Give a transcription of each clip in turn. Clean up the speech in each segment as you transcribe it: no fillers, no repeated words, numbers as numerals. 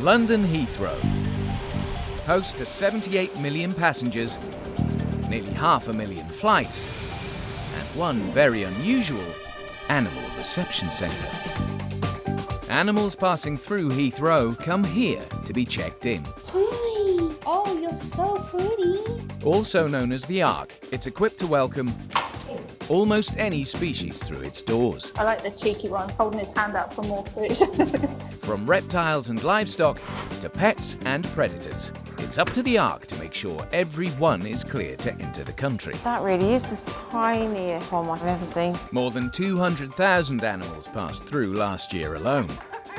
London Heathrow, host to 78 million passengers, nearly 500,000 flights, and one very unusual animal reception centre. Animals passing through Heathrow come here to be checked in. Hi! Oh, you're so pretty! Also known as the Ark, it's equipped to welcome almost any species through its doors. I like the cheeky one, holding his hand out for more food. From reptiles and livestock to pets and predators, it's up to the Ark to make sure everyone is cleared to enter the country. That really is the tiniest one I've ever seen. More than 200,000 animals passed through last year alone.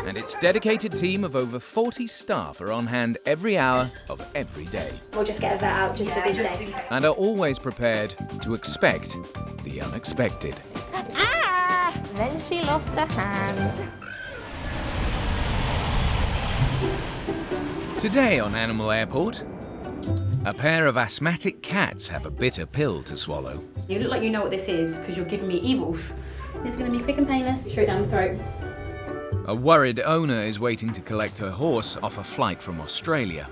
And its dedicated team of over 40 staff are on hand every hour of every day. We'll just get a vet out just to be safe. And are always prepared to expect the unexpected. Ah! Then she lost her hand. Today on Animal Airport, a pair of asthmatic cats have a bitter pill to swallow. You look like you know what this is because you're giving me evils. It's going to be quick and painless, straight down the throat. A worried owner is waiting to collect her horse off a flight from Australia.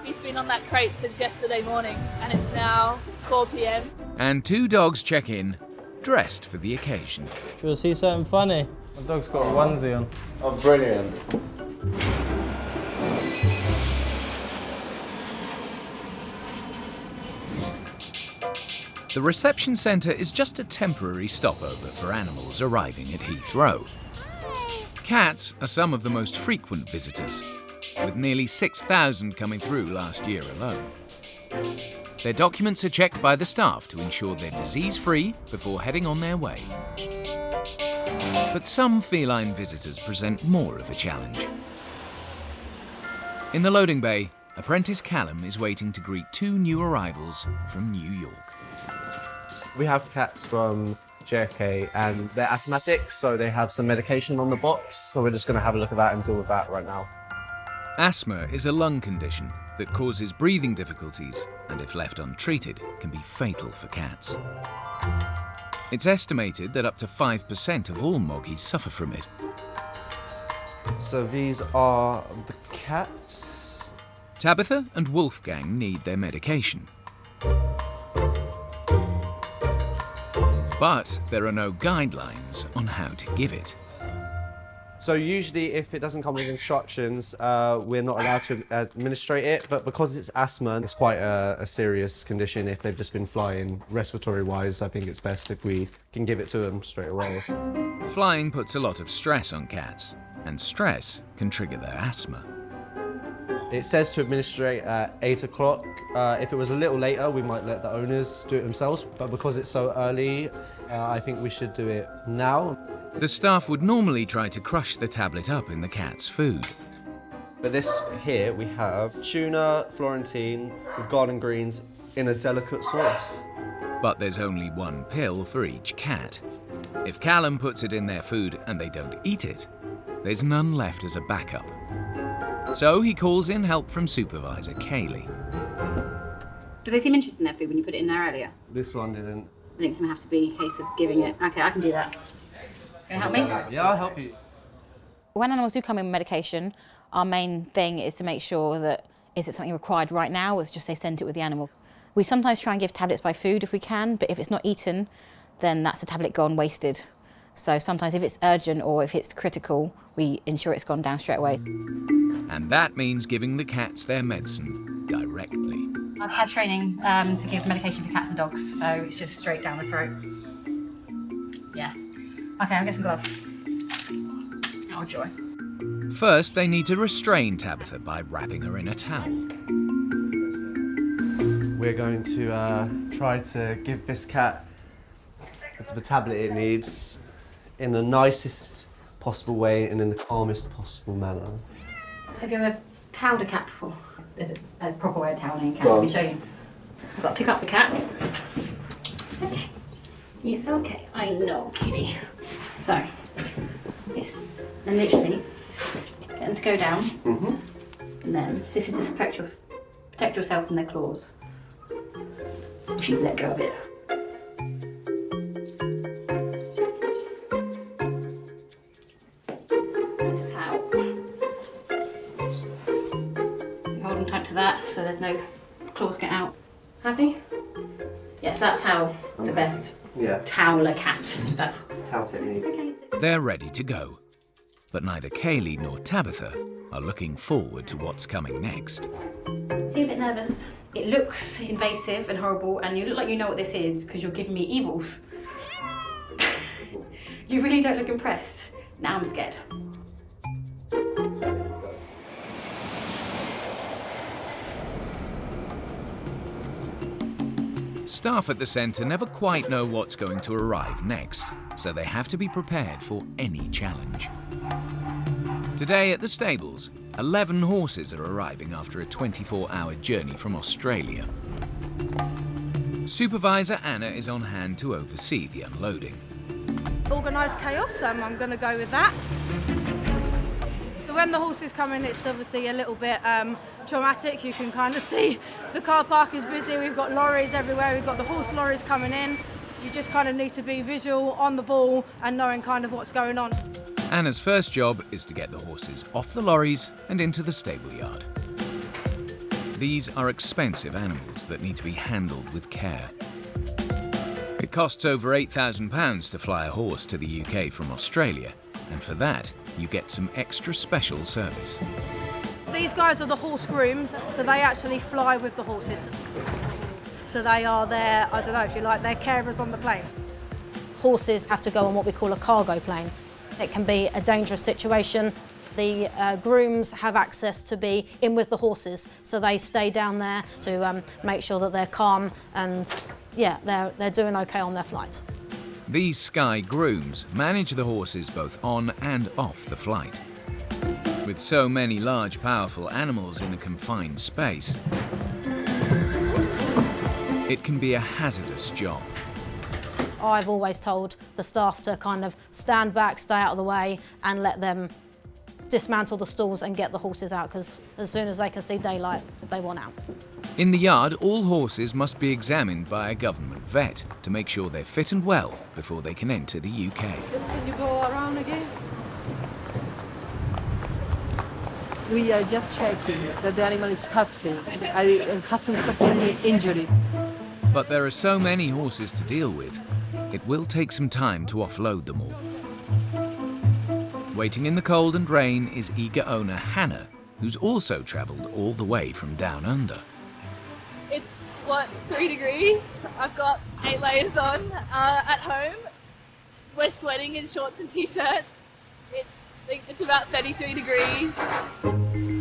He's been on that crate since yesterday morning, and it's now 4 p.m. And two dogs check in, dressed for the occasion. You'll see something funny. My dog's got a onesie on. Oh, brilliant. The reception centre is just a temporary stopover for animals arriving at Heathrow. Cats are some of the most frequent visitors, with nearly 6,000 coming through last year alone. Their documents are checked by the staff to ensure they're disease-free before heading on their way. But some feline visitors present more of a challenge. In the loading bay, apprentice Callum is waiting to greet two new arrivals from New York. We have cats from JFK and they're asthmatic, so they have some medication on the box. So we're just going to have a look at that and deal with that right now. Asthma is a lung condition that causes breathing difficulties and, if left untreated, can be fatal for cats. It's estimated that up to 5% of all moggies suffer from it. So these are the cats. Tabitha and Wolfgang need their medication. But there are no guidelines on how to give it. So usually if it doesn't come with instructions, we're not allowed to administrate it, but because it's asthma, it's quite a serious condition. If they've just been flying respiratory-wise, I think it's best if we can give it to them straight away. Flying puts a lot of stress on cats, and stress can trigger their asthma. It says to administrate at 8 o'clock. If it was a little later, we might let the owners do it themselves, but because it's so early, I think we should do it now. The staff would normally try to crush the tablet up in the cat's food. But this here, we have tuna, Florentine, with garden greens in a delicate sauce. But there's only one pill for each cat. If Callum puts it in their food and they don't eat it, there's none left as a backup. So he calls in help from supervisor Kaylee. Do they seem interested in their food when you put it in there earlier? This one didn't. I think it's going to have to be a case of giving it. Okay, I can do that. Can you help me? Yeah, I'll help you. When animals do come in with medication, our main thing is to make sure that is it something required right now, or is it just they sent it with the animal. We sometimes try and give tablets by food if we can, but if it's not eaten, then that's a tablet gone wasted. So sometimes if it's urgent or if it's critical, we ensure it's gone down straight away. And that means giving the cats their medicine directly. I've had training to give medication for cats and dogs, so it's just straight down the throat. Yeah. Okay, I'll get some gloves. Oh, joy. First, they need to restrain Tabitha by wrapping her in a towel. We're going to try to give this cat the tablet it needs in the nicest possible way and in the calmest possible manner. Have you ever toweled a cat before? There's a proper way of toweling a cat. Let me show you. I've got to pick up the cat. It's okay. It's okay. I know, kitty. So, yes. And literally, get them to go down. And then, this is just protect yourself from their claws. If you let go of it. This is how You hold them tight to that so there's no claws get out. Happy? Yes, that's how the best towel a cat. That's Towel technique. They're ready to go. But neither Kaylee nor Tabitha are looking forward to what's coming next. Seem a bit nervous. It looks invasive and horrible, and you look like you know what this is because you're giving me evils. You really don't look impressed. Now I'm scared. Staff at the centre never quite know what's going to arrive next, so they have to be prepared for any challenge. Today at the stables, 11 horses are arriving after a 24-hour journey from Australia. Supervisor Anna is on hand to oversee the unloading. Organised chaos, I'm going to go with that. When the horses come in, it's obviously a little bit traumatic. You can kind of see the car park is busy. We've got lorries everywhere. We've got the horse lorries coming in. You just kind of need to be visual, on the ball, and knowing kind of what's going on. Anna's first job is to get the horses off the lorries and into the stable yard. These are expensive animals that need to be handled with care. It costs over £8,000 to fly a horse to the UK from Australia, and for that, you get some extra special service. These guys are the Horse Grooms, so they actually fly with the horses. So they are their, I don't know if you like, their carers on the plane. Horses have to go on what we call a cargo plane. It can be a dangerous situation. The grooms have access to be in with the horses, so they stay down there to make sure that they're calm and, yeah, they're doing okay on their flight. These Sky Grooms manage the horses both on and off the flight. With so many large, powerful animals in a confined space, it can be a hazardous job. I've always told the staff to kind of stand back, stay out of the way, and let them dismantle the stalls and get the horses out, because as soon as they can see daylight, they want out. In the yard, all horses must be examined by a government vet to make sure they're fit and well before they can enter the UK. Can you go around again? We are just checking that the animal is healthy and hasn't suffered any injury. But there are so many horses to deal with, it will take some time to offload them all. Waiting in the cold and rain is eager owner Hannah, who's also travelled all the way from down under. It's, what, 3 degrees? I've got 8 layers on at home. We're sweating in shorts and t-shirts. It's about 33 degrees.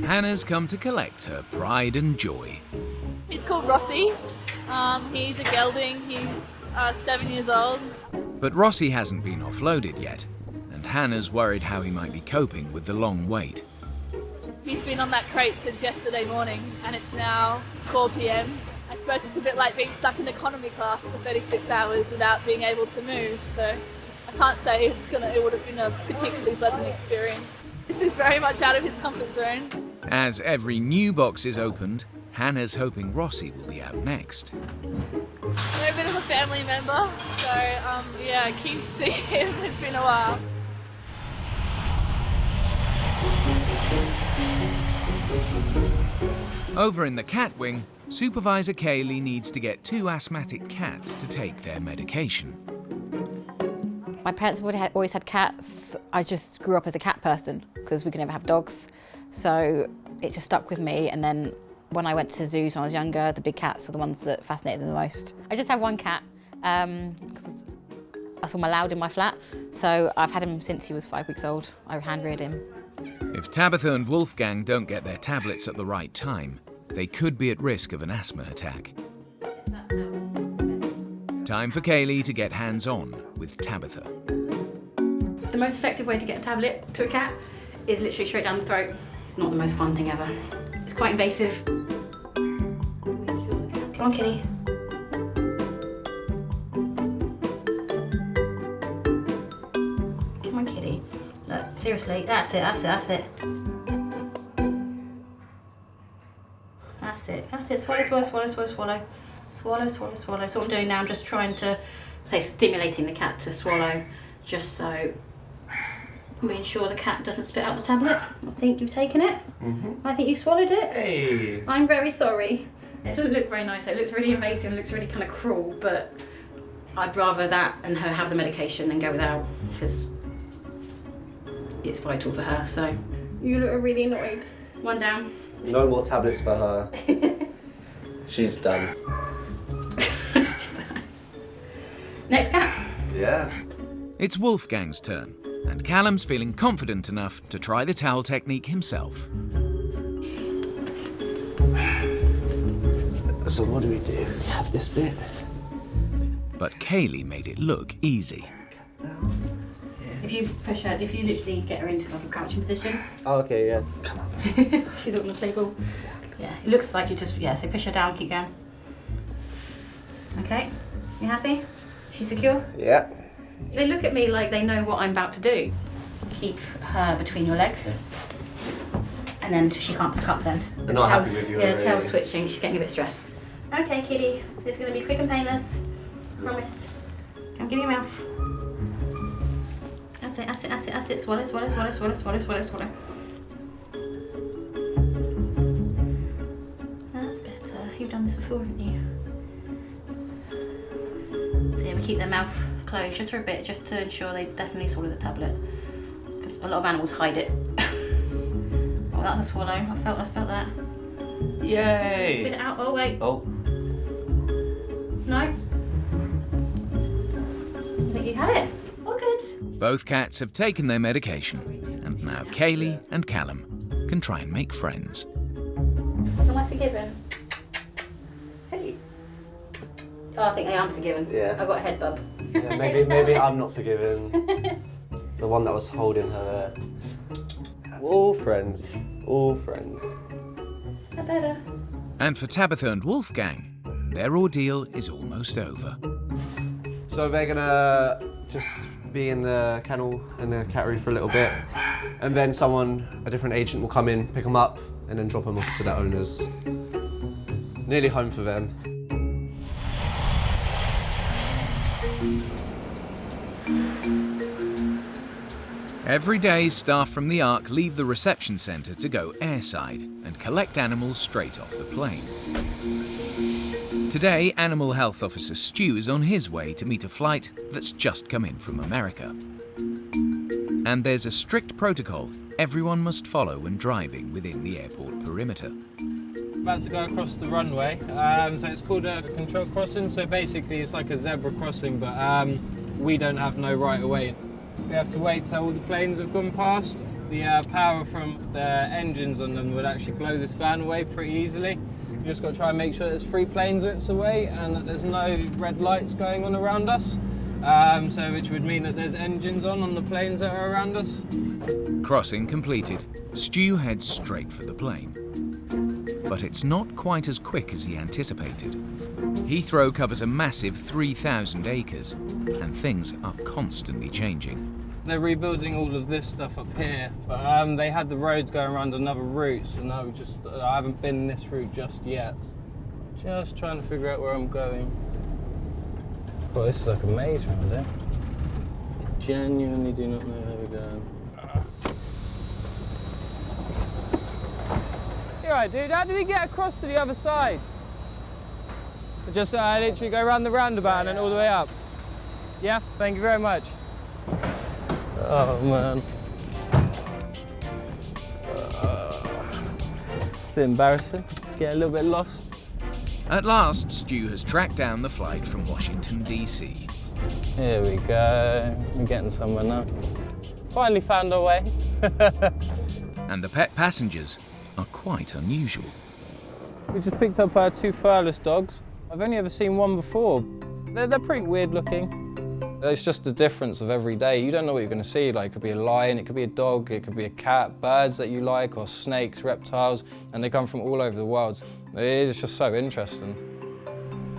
Hannah's come to collect her pride and joy. He's called Rossy. He's a gelding. He's 7 years old. But Rossy hasn't been offloaded yet, and Hannah's worried how he might be coping with the long wait. He's been on that crate since yesterday morning, and it's now 4 p.m. I suppose it's a bit like being stuck in economy class for 36 hours without being able to move, so I can't say it would have been a particularly pleasant experience. This is very much out of his comfort zone. As every new box is opened, Hannah's hoping Rossy will be out next. We're a bit of a family member, so yeah, keen to see him. It's been a while. Over in the cat wing, Supervisor Kaylee needs to get 2 asthmatic cats to take their medication. My parents would have always had cats. I just grew up as a cat person because we could never have dogs. So it just stuck with me. And then when I went to zoos when I was younger, the big cats were the ones that fascinated me the most. I just have one cat because that's all I'm allowed in my flat. So I've had him since he was 5 weeks old. I hand-reared him. If Tabitha and Wolfgang don't get their tablets at the right time, they could be at risk of an asthma attack. Time for Kaylee to get hands-on with Tabitha. The most effective way to get a tablet to a cat is literally straight down the throat. It's not the most fun thing ever. It's quite invasive. Come on, kitty. Come on, kitty. Look, seriously, that's it, that's it, that's it. That's it, that's it. Swallow, swallow, swallow, swallow, swallow. Swallow, swallow, swallow. So what I'm doing now, I'm just trying to, say, stimulating the cat to swallow, just so We ensure the cat doesn't spit out the tablet. I think you've taken it. I think you swallowed it. Hey. I'm very sorry. It doesn't look very nice. It looks really invasive. It looks really kind of cruel, but I'd rather that and her have the medication than go without, because it's vital for her. So you look really annoyed. One down. No more tablets for her. She's done. Just do that. Next cat. Yeah. It's Wolfgang's turn, and Callum's feeling confident enough to try the towel technique himself. So what do? We have this bit. But Kaylee made it look easy. If you push her, if you literally get her into like a crouching position. Oh, okay, yeah. Come on. She's on the table. Yeah, it looks like you just, so push her down, keep going. Okay, you happy? She's secure? Yeah. They look at me like they know what I'm about to do. Keep her between your legs. And then she can't pick up then. They're not happy with you. Yeah, tail switching, she's getting a bit stressed. Okay, kitty, this is going to be quick and painless. Promise. Come, give me your mouth. That's it, that's it, that's it, that's it. Swallow, swallow, swallow, swallow, swallow, swallow, swallow. That's better. You've done this before, haven't you? So yeah, we keep their mouth closed just for a bit, just to ensure they definitely swallow the tablet. Because a lot of animals hide it. Oh, that's a swallow. I felt that. Yay! Spit it out. Oh, wait. Oh. No? I think you had it. All good. Both cats have taken their medication, and now Kaylee and Callum can try and make friends. Am I forgiven? Hey. Oh, I think I am forgiven. Yeah. I got a head bump. Yeah, maybe I'm not forgiven. The one that was holding her there. We're all friends. All friends. I better. And for Tabitha and Wolfgang, their ordeal is almost over. So they're gonna just be in the kennel and the cattery for a little bit, and then a different agent will come in, pick them up, and then drop them off to their owners. Nearly home for them. Every day, staff from the Ark leave the reception centre to go airside and collect animals straight off the plane. Today, Animal Health Officer Stu is on his way to meet a flight that's just come in from America. And there's a strict protocol everyone must follow when driving within the airport perimeter. About to go across the runway, so it's called a control crossing, so basically it's like a zebra crossing, but we don't have no right of way. We have to wait till all the planes have gone past. The power from the engines on them would actually blow this van away pretty easily. You just got to try and make sure there's 3 plane widths away and that there's no red lights going on around us. So which would mean that there's engines on the planes that are around us. Crossing completed, Stu heads straight for the plane. But it's not quite as quick as he anticipated. Heathrow covers a massive 3,000 acres, and things are constantly changing. They're rebuilding all of this stuff up here, but they had the roads going around another route, so now I haven't been this route just yet. Just trying to figure out where I'm going. Well, this is like a maze around here. Genuinely do not know where we're going. You alright, dude? How do we get across to the other side? Just literally go around the roundabout and then all the way up. Yeah, thank you very much. Oh man. It's a bit embarrassing. Get a little bit lost. At last, Stu has tracked down the flight from Washington, D.C. Here we go. We're getting somewhere now. Finally found our way. And the pet passengers are quite unusual. We just picked up 2 Furless dogs. I've only ever seen one before. They're pretty weird looking. It's just the difference of every day. You don't know what you're going to see. Like, it could be a lion, it could be a dog, it could be a cat, birds that you like, or snakes, reptiles, and they come from all over the world. It's just so interesting.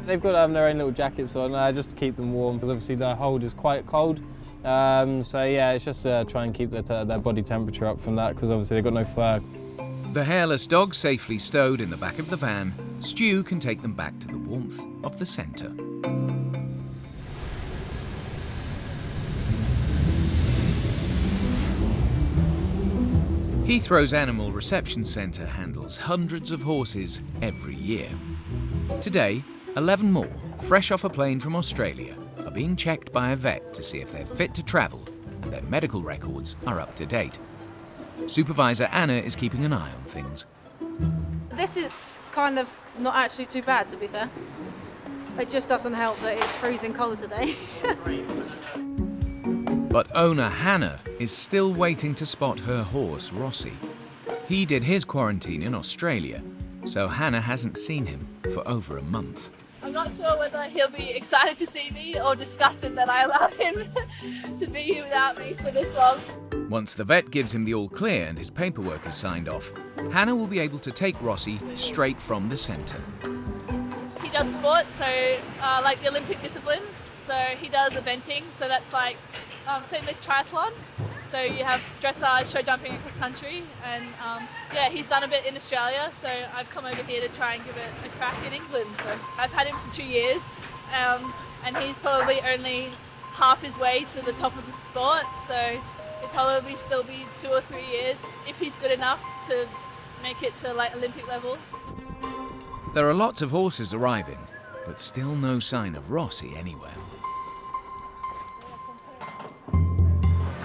They've got to have their own little jackets on just to keep them warm, because obviously their hold is quite cold. So yeah, it's just try and keep their body temperature up from that, because obviously they've got no fur. The hairless dog safely stowed in the back of the van, Stu can take them back to the warmth of the centre. Heathrow's Animal Reception Centre handles hundreds of horses every year. Today, 11 more, fresh off a plane from Australia, are being checked by a vet to see if they're fit to travel and their medical records are up to date. Supervisor Anna is keeping an eye on things. This is kind of not actually too bad, to be fair. It just doesn't help that it's freezing cold today. But owner Hannah is still waiting to spot her horse, Rossy. He did his quarantine in Australia, so Hannah hasn't seen him for over a month. I'm not sure whether he'll be excited to see me or disgusted that I allowed him to be here without me for this long. Once the vet gives him the all clear and his paperwork is signed off, Hannah will be able to take Rossy straight from the centre. He does sports, so like the Olympic disciplines. So he does eventing, so that's like same as triathlon. So you have dressage, show jumping, and cross country, and yeah, he's done a bit in Australia. So I've come over here to try and give it a crack in England. So I've had him for 2 years, and he's probably only half his way to the top of the sport. So it'll probably still be 2 or 3 years if he's good enough to make it to like Olympic level. There are lots of horses arriving, but still no sign of Rossy anywhere.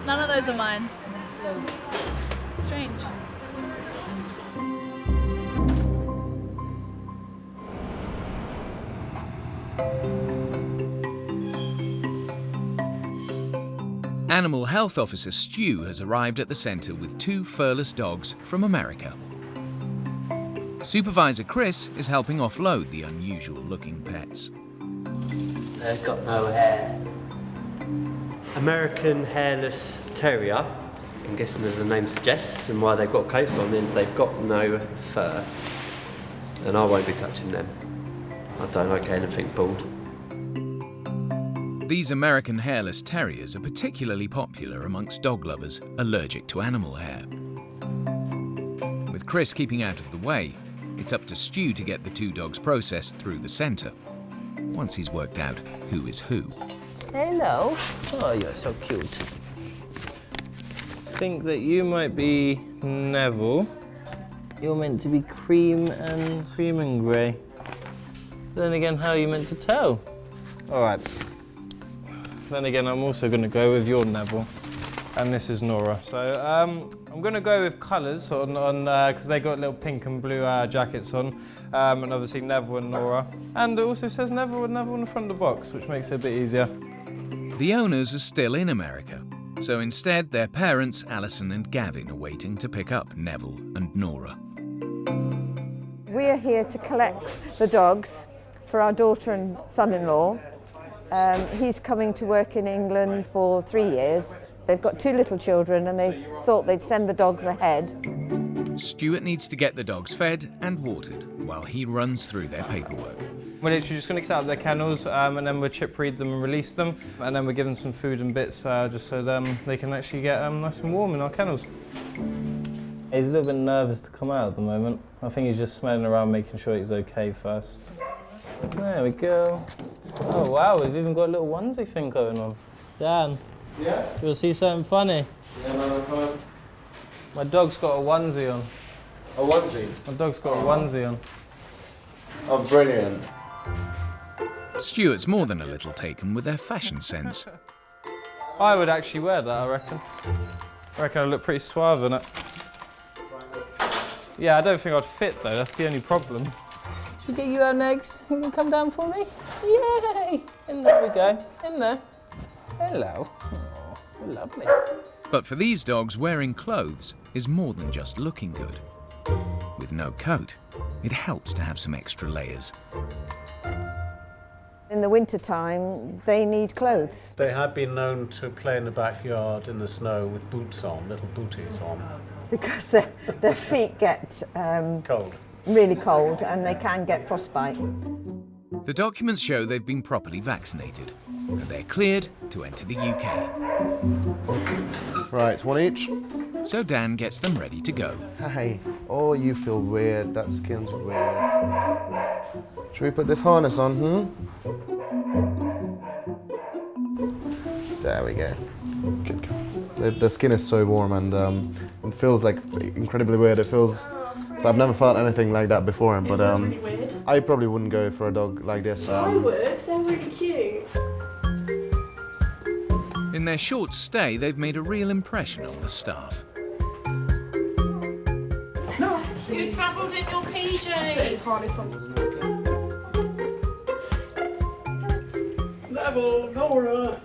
None of those are mine. Strange. Animal Health Officer Stu has arrived at the centre with 2 furless dogs from America. Supervisor Chris is helping offload the unusual-looking pets. They've got no hair. American hairless terrier, I'm guessing as the name suggests, and why they've got coats on is they've got no fur. And I won't be touching them. I don't like anything bald. These American hairless terriers are particularly popular amongst dog lovers allergic to animal hair. With Chris keeping out of the way, it's up to Stu to get the 2 dogs processed through the centre, once he's worked out who is who. Hello. Oh, you're so cute. I think that you might be Neville. You're meant to be cream and grey. Then again, how are you meant to tell? All right. Then again, I'm also going to go with your Neville. And this is Nora. So I'm going to go with colours on because they got little pink and blue jackets on, and obviously Neville and Nora. And it also says Neville and Neville on the front of the box, which makes it a bit easier. The owners are still in America, so instead their parents, Alison and Gavin, are waiting to pick up Neville and Nora. We are here to collect the dogs for our daughter and son-in-law. He's coming to work in England for 3 years. They've got 2 little children and they thought they'd send the dogs ahead. Stuart needs to get the dogs fed and watered while he runs through their paperwork. We're literally just going to set up their kennels and then we'll chip breed them and release them. And then we'll give them some food and bits just so they can actually get nice and warm in our kennels. He's a little bit nervous to come out at the moment. I think he's just smelling around making sure he's okay first. There we go. Oh wow, we've even got a little onesie thing going on. Dan, Yeah? you want to see something funny? Yeah, no, come on. My dog's got a onesie on. A onesie? My dog's got a onesie on. Oh, brilliant. Stuart's more than a little taken with their fashion sense. I would actually wear that, I reckon. I reckon I look pretty suave in it. Yeah, I don't think I'd fit though, that's the only problem. Should we get you out next? You can come down for me? Yay! In there we go, in there. Hello. Oh, you're lovely. But for these dogs, wearing clothes is more than just looking good. With no coat, it helps to have some extra layers. In the winter time, they need clothes. They have been known to play in the backyard in the snow with boots on, little booties on. Because their feet get Cold. really cold and they can get frostbite. The documents show they've been properly vaccinated, and they're cleared to enter the UK. Right, 1 each. So Dan gets them ready to go. Hey, oh, you feel weird. That skin's weird. Should we put this harness on, There we go. Good. The skin is so warm, and It feels like incredibly weird. It feels, so I've never felt anything like that before, but really weird. I probably wouldn't go for a dog like this. I would, they're really cute. In their short stay, they've made a real impression on the staff. You travelled in your PJs. Level, Laura.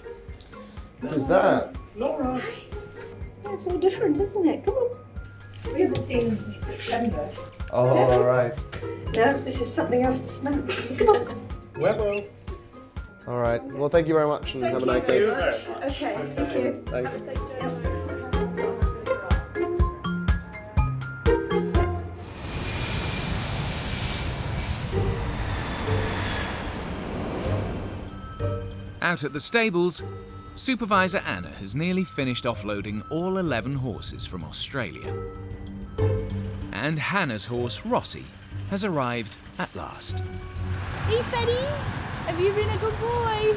Who's that? Laura. It's all different, isn't it? Come on. We haven't seen them since September. Oh, all right. No, this is something else to smell. Come on. Webbo. All right. Well, thank you very much, and have a nice day. Okay, thank you. Thanks. Out at the stables, Supervisor Anna has nearly finished offloading all 11 horses from Australia. And Hannah's horse, Rossy, has arrived at last. Hey, Fetty, have you been a good boy?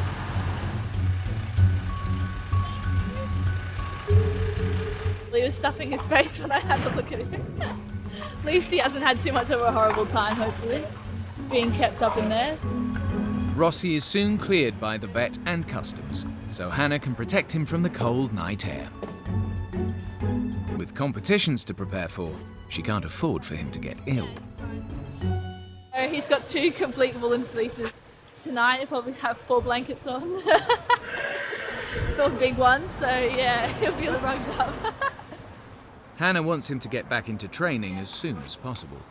He was stuffing his face when I had a look at him. At least he hasn't had too much of a horrible time, hopefully, being kept up in there. Rossy is soon cleared by the vet and customs, so Hannah can protect him from the cold night air. With competitions to prepare for, she can't afford for him to get ill. He's got 2 complete woolen fleeces. Tonight he'll probably have 4 blankets on. 4 big ones, so yeah, he'll be all rugged up. Hannah wants him to get back into training as soon as possible,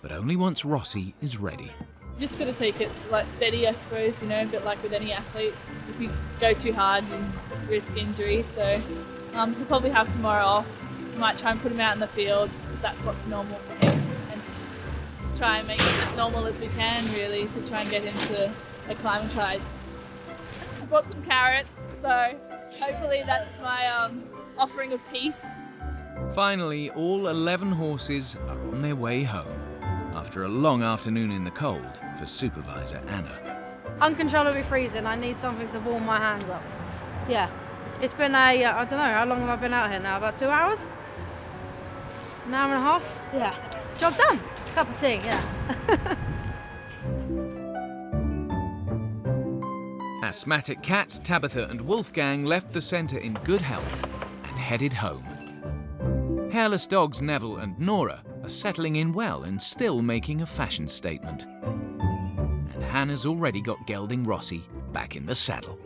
but only once Rossy is ready. Just got to take it like steady, I suppose, you know, a bit like with any athlete. If you go too hard, you risk injury. So he'll probably have tomorrow off. We might try and put him out in the field because that's what's normal for him, and just try and make it as normal as we can, really, to try and get him to acclimatise. I brought some carrots, so hopefully that's my offering of peace. Finally, all 11 horses are on their way home after a long afternoon in the cold for Supervisor Anna. Uncontrollably freezing. I need something to warm my hands up. Yeah. It's been I don't know, how long have I been out here now? About 2 hours? An hour and a half? Yeah. Job done. Cup of tea, yeah. Asthmatic cats Tabitha and Wolfgang left the centre in good health and headed home. Hairless dogs Neville and Nora are settling in well and still making a fashion statement. And Hannah's already got gelding Rossy back in the saddle.